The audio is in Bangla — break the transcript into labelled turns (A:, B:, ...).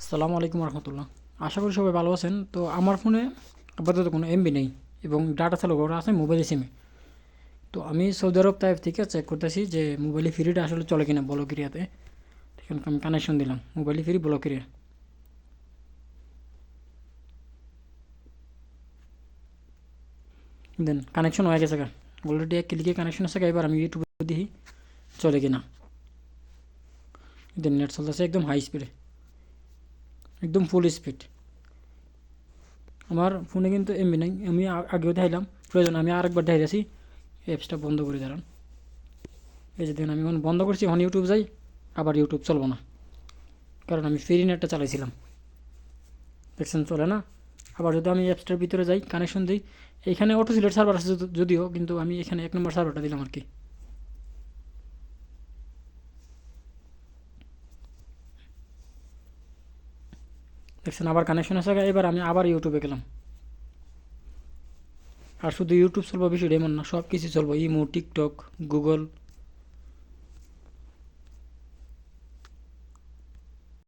A: আসসালামু আলাইকুম রহমতুল্লাহ। আশা করি সবাই ভালো আছেন। তো আমার ফোনে আপাতত কোনো এমবি নেই এবং ডাটা চালু করা আছে মোবাইল সিমে। তো আমি সৌদি আরব তাইফ থেকে চেক করতেছি যে মোবাইলে ফ্রিটা আসলে চলে কিনা ব্লক এরিয়াতে। এখন আমি কানেকশন দিলাম মোবাইলে ফ্রি ব্লক এরিয়া। দেন কানেকশন হয়ে গেছে। অলরেডি এক ক্লিকে কানেকশন আছে। এবার আমি ইউটিউবে দেখি চলে কিনা। দেন নেট চলতেছে একদম হাই স্পিডে, একদম ফুল স্পিড। আমার ফোনে কিন্তু এমবি নেই, আমি আগেও দেখাইলাম। প্রয়োজন আমি আরেকবার দেখাইছি। অ্যাপসটা বন্ধ করে দাঁড়ান। এই যে দেখুন আমি এখন বন্ধ করছি, এখন ইউটিউব যাই, আবার ইউটিউব চলবো না, কারণ আমি ফ্রি নেটটা চালাইছিলাম। দেখছেন চলে না। আবার যদি আমি অ্যাপসটার ভিতরে যাই, কানেকশন দিই, এইখানে অটো সিলেক্ট সার্ভার আছে যদিও, কিন্তু আমি এখানে 1 নম্বর সার্ভারটা দিলাম আর কি। দেখছেন আবার কানেকশন আছে। এবার আমি আবার ইউটিউবে গেলাম। আর শুধু ইউটিউব চলবো বিষয়টা এমন না, সব কিছু চলবো, ইমো, টিকটক, গুগল,